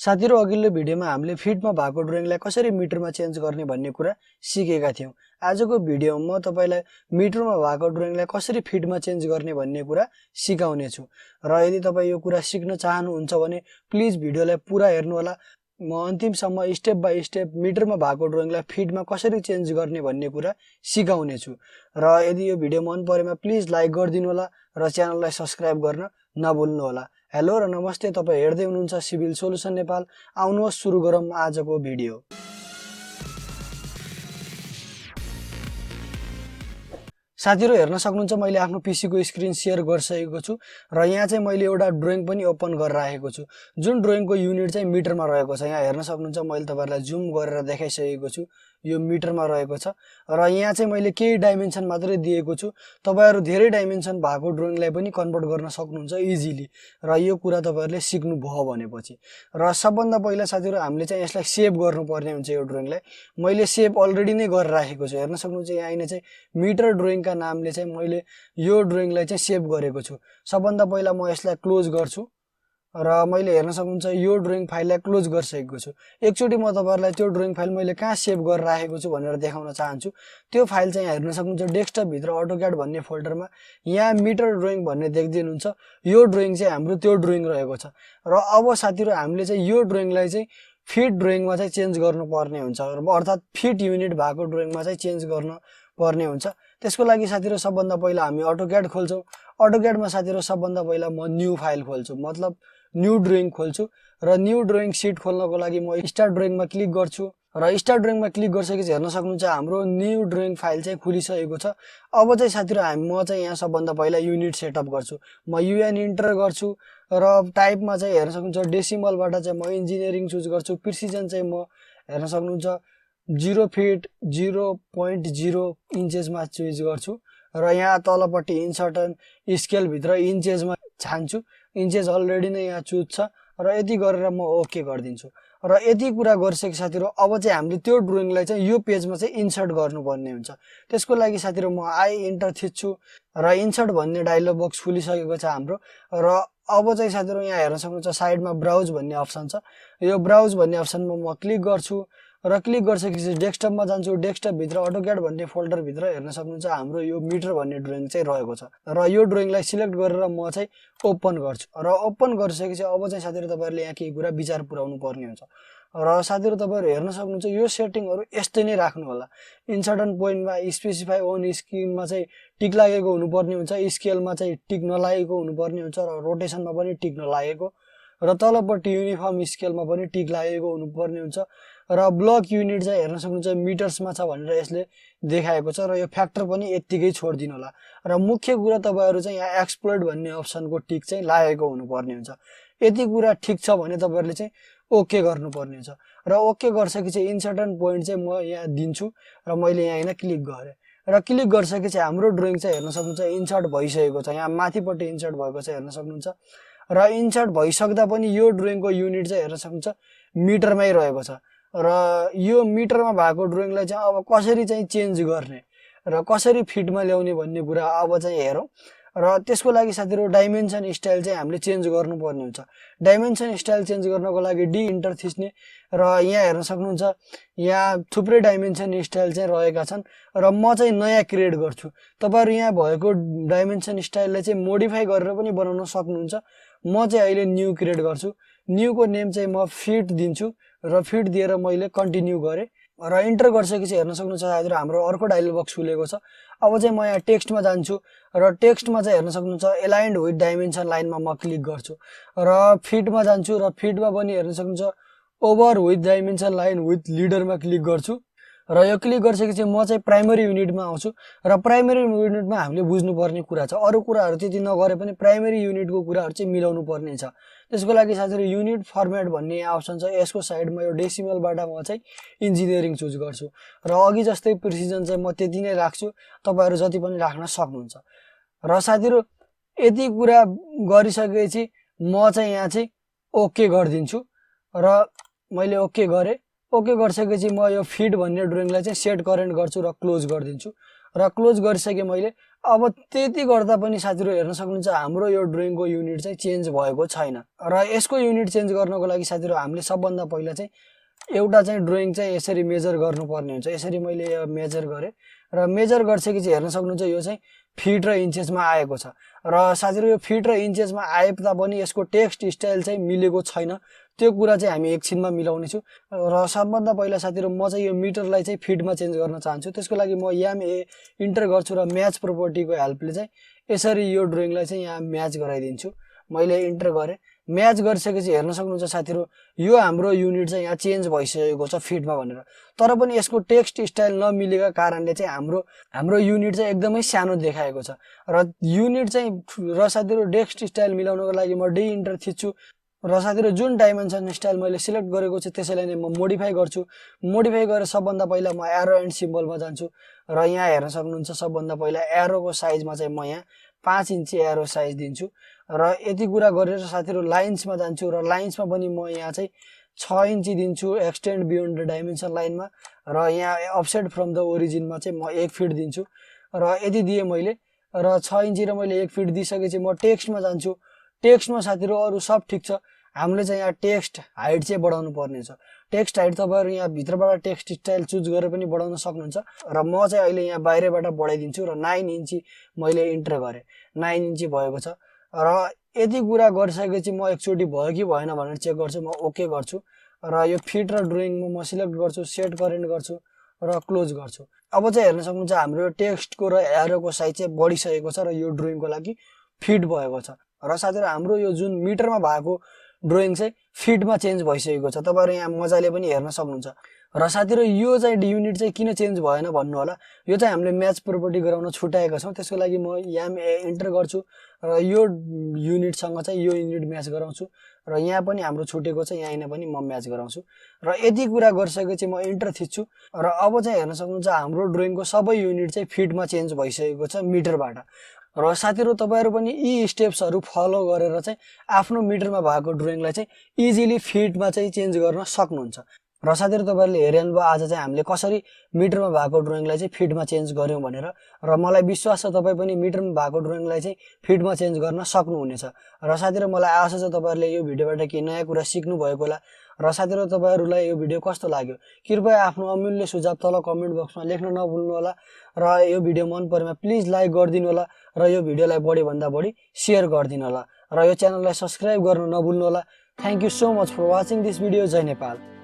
साथीहरु अघिल्लो भिडियोमा हामीले फिटमा भएको ड्रइङलाई कसरी मिटरमा चेन्ज गर्ने भन्ने कुरा सिकेका थियौं। आजको भिडियोमा म तपाईलाई मिटरमा भएको ड्रइङलाई कसरी फिटमा चेन्ज गर्ने भन्ने कुरा सिकाउने छु। र यदि तपाई यो कुरा सिक्न चाहनुहुन्छ भने प्लिज भिडियोलाई पुरा हेर्नु होला। म अन्तिमसम्म स्टेप बाइ स्टेप मिटरमा भएको ड्रइङलाई फिटमा कसरी चेन्ज गर्ने भन्ने कुरा सिकाउने छु। र यदि यो भिडियो मन परेमा प्लिज लाइक गरिदिनु होला र च्यानललाई सब्स्क्राइब गर्न नभुल्नु होला। हेलो र नमस्ते, तपाई हेर्दै हुनुहुन्छ सिभिल सोलुसन नेपाल। आउनुहोस् सुरु गरौँ आजको भिडियो। साथीहरु हेर्न सक्नुहुन्छ मैले आफ्नो पीसी को स्क्रिन शेयर गरिसकेको छु र यहाँ चाहिँ मैले एउटा ड्रइङ पनि ओपन गरिराखेको छु। जुन ड्रइङको युनिट चाहिँ मिटरमा रहेको छ। यहाँ हेर्न सक्नुहुन्छ मैले तपाईहरुलाई जुम गरेर देखाइसकेको छु। यो मिटरमा रहेको छ र यहाँ चाहिँ मैले केही डाइमेन्सन मात्रै दिएको छु। तपाईहरु धेरै डाइमेन्सन भएको ड्रइङलाई पनि कन्भर्ट गर्न सक्नुहुन्छ इजिली। र यो कुरा तपाईहरुले सिक्नु भयो भनेपछि र सबभन्दा पहिला साथीहरु हामीले चाहिँ यसलाई सेभ गर्नुपर्ने हुन्छ। यो ड्रइङलाई मैले सेभ अलरेडी नै गरिराखेको छु। हेर्न सक्नुहुन्छ यहाँ आइने चाहिँ मिटर ड्रइङका नामले चाहिँ मैले यो ड्रइङलाई चाहिँ सेभ गरेको छु। सबभन्दा पहिला म यसलाई क्लोज गर्छु र मैले हेर्न सक्नुहुन्छ यो ड्रइङ फाइललाई क्लोज गरिसकेको छु। एकचोटी म तपाईहरुलाई त्यो ड्रइङ फाइल मैले कहाँ सेभ गरिराखेको छु भनेर देखाउन चाहन्छु। त्यो फाइल चाहिँ हेर्न सक्नुहुन्छ डेस्कटप भित्र AutoCAD भन्ने फोल्डरमा यहाँ मिटर ड्रइङ भन्ने देख्दै हुनुहुन्छ। यो ड्रइङ चाहिँ हाम्रो त्यो ड्रइङ रहेको छ। र अब साथीहरु हामीले चाहिँ यो ड्रइङलाई चाहिँ फिट ड्रइङमा चाहिँ चेन्ज गर्नुपर्ने हुन्छ। अर्थात फिट युनिट भएको ड्रइङमा चाहिँ चेन्ज गर्न पर्ने हुन्छ। त्यसको लागि साथीहरु सबभन्दा पहिला हामी AutoCAD खोल्छौं। AutoCAD मा साथीहरु सबभन्दा पहिला म न्यू फाइल खोल्छु, मतलब न्यू ड्रइङ खोल्छु र न्यू ड्रइङ सिट खोल्नको लागि म स्टार्ट ड्रइङमा क्लिक गर्छु र स्टार्ट ड्रइङमा क्लिक गरिसकेपछि हेर्न सक्नुहुन्छ हाम्रो न्यू ड्रइङ फाइल चाहिँ खुलिसकेको छ। अब चाहिँ साथीहरु म चाहिँ यहाँ सबभन्दा पहिला युनिट सेटअप गर्छु। म युएन इन्टर गर्छु र टाइपमा चाहिँ हेर्न सक्नुहुन्छ डेसिमलबाट चाहिँ म इन्जिनियरिङ चुज गर्छु। प्रिसिजन चाहिँ म हेर्न सक्नुहुन्छ 0 फिट 0.0 इन्चेसमा चुज गर्छु र यहाँ तलपट्टि इन्सर्ट स्केल भित्र इन्चेसमा छान्छु। इन्चेस अलरेडी नै यहाँ चुज छ र यति गरेर म ओके गरिदिन्छु। र यति कुरा गरिसके साथीहरु अब चाहिँ हामीले त्यो ड्रइङलाई चाहिँ यो पेजमा चाहिँ इन्सर्ट गर्नुपर्ने हुन्छ। त्यसको लागि साथीहरु म आई इन्टर थिच्छु र इन्सर्ट भन्ने डायलग बक्स खुलिसकेको छ हाम्रो। र अब चाहिँ साथीहरु यहाँ हेर्न सक्नुहुन्छ साइडमा ब्राउज भन्ने अप्सन छ। यो ब्राउज भन्ने अप्सनमा म क्लिक गर्छु र क्लिक गरिसकेपछि डेस्कटपमा जान्छु। डेस्कटप भित्र AutoCAD भन्ने फोल्डर भित्र हेर्न सक्नुहुन्छ हाम्रो यो मिटर भन्ने ड्रइङ चाहिँ रहेको छ र यो ड्रइङलाई सिलेक्ट गरेर म चाहिँ ओपन गर्छु र ओपन गरिसकेपछि अब चाहिँ साथीहरु तपाईहरुले यहाँ केही कुरा विचार पुर्याउनु पर्ने हुन्छ। र साथीहरु तपाईहरु हेर्न सक्नुहुन्छ यो सेटिङहरु यस्तै नै राख्नु होला। इन्सर्टन पोइन्टमा स्पेसिफाई ओन स्क्रिनमा चाहिँ टिक लागेको हुनुपर्ने हुन्छ, स्केलमा चाहिँ टिक नलागेको हुनुपर्ने हुन्छ र रोटेसनमा पनि टिक नलागेको र तलपट्टि युनिफर्म स्केलमा पनि टिक लागेको हुनुपर्ने हुन्छ र ब्लक युनिट चाहिँ हेर्न सक्नुहुन्छ मिटर्समा छ भनेर यसले देखाएको छ र यो फ्याक्टर पनि यतिकै छोड्दिनु होला। र मुख्य कुरा तपाईहरु चाहिँ यहाँ एक्सप्लोइट भन्ने अप्सनको टिक चाहिँ लागेको हुनुपर्ने हुन्छ। यति कुरा ठीक छ भने तपाईहरुले चाहिँ ओके गर्नुपर्ने हुन्छ र ओके गरिसकेपछि इन्सर्टन पोइन्ट चाहिँ म यहाँ दिन्छु र मैले यहाँ हैन क्लिक गरे र क्लिक गरिसकेपछि हाम्रो ड्रइङ चाहिँ हेर्न सक्नुहुन्छ इन्सर्ट भइसकेको छ। यहाँ माथिपट्टि इन्सर्ट भएको छ हेर्न सक्नुहुन्छ र इन्सर्ट भइसक्दा पनि यो ड्रइङको युनिट चाहिँ हेर्न सक्नुहुन्छ मिटरमै रहेको छ। र यो मिटरमा भएको ड्रइङलाई चाहिँ अब कसरी चाहिँ चेन्ज गर्ने र कसरी फिटमा ल्याउने भन्ने कुरा अब चाहिँ हेरौं। र त्यसको लागि साथीहरु डाइमेन्सन स्टाइल चाहिँ हामीले चेन्ज गर्नुपर्ने हुन्छ। डाइमेन्सन स्टाइल चेन्ज गर्नको लागि डी इन्टर थिच्ने र यहाँ हेर्न सक्नुहुन्छ यहाँ थुप्रै डाइमेन्सन स्टाइल चाहिँ रहेका छन् र म चाहिँ नयाँ क्रिएट गर्छु। तपाईहरु यहाँ भएको डाइमेन्सन स्टाइललाई चाहिँ मोडिफाई गरेर पनि बनाउन सक्नुहुन्छ। म चाहिँ अहिले न्यू क्रिएट गर्छु। न्यू को नेम चाहिँ म फिट दिन्छु र फिट दिएर मैले कन्टिन्यू गरे र इन्टर गरिसकेपछि हेर्न सक्नुहुन्छ साथीहरु हाम्रो अर्को डायलग बक्स खुलेको छ। अब चाहिँ म यहाँ टेक्स्टमा जान्छु र टेक्स्टमा चाहिँ हेर्न सक्नुहुन्छ एलाइन्ड विथ डाइमेन्सन लाइनमा म क्लिक गर्छु र फिटमा जान्छु र फिटमा पनि हेर्न सक्नुहुन्छ over with dimension line with लिडरमा क्लिक गर्छु र यो क्लिक गरिसकेपछि म चाहिँ प्राइमरी युनिटमा आउँछु र प्राइमरी युनिटमा हामीले बुझ्नुपर्ने कुरा छ। अरु कुराहरु त्यति नगरे पनि प्राइमरी युनिटको कुराहरु चाहिँ मिलाउनु पर्ने छ। त्यसको लागि साथीहरु युनिट फर्मेट भन्ने अप्सन छ। यसको साइडमा यो डेसिमलबाट म चाहिँ इन्जिनियरिङ चुज गर्छु र अघि जस्तै प्रिसिजन चाहिँ म त्यति नै राख्छु। तपाईहरु जति पनि राख्न सक्नुहुन्छ। र साथीहरु यति कुरा गरिसकेपछि म चाहिँ यहाँ चाहिँ ओके गरिदिन्छु र मैले ओके गरे। ओके गरिसकेपछि म यो फिट भन्ने ड्रइङलाई चाहिँ सेट करेन्ट गर्छु र क्लोज गरिदिन्छु र क्लोज गरिसके मैले अब त्यति गर्दा पनि साथीहरु हेर्न सक्नुहुन्छ हाम्रो यो ड्रइङको युनिट चाहिँ चेन्ज भएको छैन र यसको युनिट चेन्ज गर्नको लागि साथीहरु हामीले सबभन्दा पहिला चाहिँ एउटा चाहिँ ड्रइङ चाहिँ यसरी मेजर गर्नुपर्ने हुन्छ। यसरी मैले यो मेजर गरे र मेजर गरिसकेपछि हेर्न सक्नुहुन्छ यो चाहिँ फिट र इन्चेसमा आएको छ र साथीहरु यो फिट र इन्चेसमा आए तापनि यसको टेक्स्ट स्टाइल चाहिँ मिलेको छैन। त्यो कुरा चाहिँ हामी एकछिनमा मिलाउने छु र सबभन्दा पहिला साथीहरु म चाहिँ यो मिटरलाई चाहिँ फिटमा चेन्ज गर्न चाहन्छु। त्यसको लागि म याम ए इन्टर गर्छु र म्याच प्रोपर्टीको हेल्पले चाहिँ यसरी यो ड्रइङलाई चाहिँ यहाँ म्याच गराइदिन्छु। मैले इन्टर गरे, म्याच गरिसकेपछि हेर्न सक्नुहुन्छ साथीहरु यो हाम्रो युनिट चाहिँ यहाँ चेन्ज भइसकेको छ फिटमा भनेर। तर पनि यसको टेक्स्ट स्टाइल नमिलेका कारणले चाहिँ हाम्रो युनिट चाहिँ एकदमै सानो देखाएको छ र युनिट चाहिँ र साथीहरु टेक्स्ट स्टाइल मिलाउनको लागि म डी इन्टर थिच्छु र साथीहरु जुन डाइमेन्सन स्टाइल मैले सिलेक्ट गरेको छु त्यसैलाई नै म मोडिफाई गर्छु। मोडिफाई गरेर सबभन्दा पहिला म एरो एन्ड सिम्बलमा जान्छु र यहाँ हेर्न सक्नुहुन्छ सबभन्दा पहिला एरोको साइजमा चाहिँ म यहाँ 5 इन्ची एरो साइज दिन्छु र यति कुरा गरेर साथीहरु लाइन्समा जान्छु र लाइन्समा पनि म यहाँ चाहिँ 6 इन्ची दिन्छु एक्सटेन्ड बियोन्ड द डाइमेन्सन लाइनमा र यहाँ अफसेट फ्रम द ओरिजिनमा चाहिँ म 1 फिट दिन्छु र यति दिए मैले र 6 इन्ची र मैले 1 फिट दिइसकेपछि म टेक्स्टमा जान्छु। टेक्स्टमा साथीहरु अरु सब ठीक छ, हामीले चाहिँ यहाँ टेक्स्ट हाइट चाहिँ बढाउनु पर्ने छ। टेक्स्ट हाइट तपाईहरु यहाँ भित्रबाट टेक्स्ट स्टाइल चुज गरेर पनि बढाउन सक्नुहुन्छ र म चाहिँ अहिले यहाँ बाहिरबाट बढाइदिन्छु र 9 इन्ची मैले इन्टर गरे, 9 इन्ची भएको छ र यति कुरा गरिसकेपछि म एकचोटी भयो कि भएन भनेर चेक गर्छु। म ओके गर्छु र यो फिट र ड्रइङमा म सिलेक्ट गर्छु, सेट करेन्ट गर्छु र क्लोज गर्छु। अब चाहिँ हेर्न सक्नुहुन्छ हाम्रो टेक्स्टको र एरोको साइज चाहिँ बढिसकेको छ र यो ड्रइङको लागि फिट भएको छ र साथीहरु हाम्रो यो जुन मिटरमा भएको ड्रइङ चाहिँ फिटमा चेन्ज भइसकेको छ। तपाईहरु यहाँ मजाले पनि हेर्न सक्नुहुन्छ र साथीहरु यो चाहिँ युनिट चाहिँ किन चेन्ज भएन भन्नु होला। यो चाहिँ हामीले म्याच प्रोपर्टी गराउन छुटाएका छौं। त्यसको लागि म याम ए इन्टर गर्छु र यो युनिटसँग चाहिँ यो युनिट म्याच गराउँछु र यहाँ पनि हाम्रो छुटेको छ, यहाँ पनि म म्याच गराउँछु र यति कुरा गरिसकेपछि म इन्टर थिच्छु र अब चाहिँ हेर्न सक्नुहुन्छ हाम्रो ड्रइङको सबै युनिट चाहिँ फिटमा चेन्ज भइसकेको छ मिटरबाट। र साथीहरु तपाईहरु पनि यी स्टेप्सहरु फलो गरेर चाहिँ आफ्नो मिटरमा भएको ड्रइङलाई चाहिँ इजिली फिटमा चाहिँ चेन्ज गर्न सक्नुहुन्छ। र साथीहरु तपाईहरुले हेर्नुभयो आज चाहिँ हामीले कसरी मिटरमा भएको ड्रइङलाई चाहिँ फिटमा चेन्ज गर्यौं भनेर र मलाई विश्वास छ तपाई पनि मिटरमा भएको ड्रइङलाई चाहिँ फिटमा चेन्ज गर्न सक्नुहुनेछ। र साथीहरु मलाई आशा छ तपाईहरुले यो भिडियोबाट केही नयाँ कुरा सिक्नु भएको होला र साथीहरु तपाईहरुलाई यो भिडियो कस्तो लाग्यो कृपया आफ्नो अमूल्य सुझाव तल कमेन्ट बक्समा लेख्न नभुल्नु होला र यो भिडियो मन परेमा प्लिज लाइक गर्दिनु होला र यो भिडियोलाई बढी भन्दा बढी शेयर गर्दिनु होला र यो च्यानललाई सब्स्क्राइब गर्न नभुल्नु होला। Thank you so much for watching this video. जय नेपाल।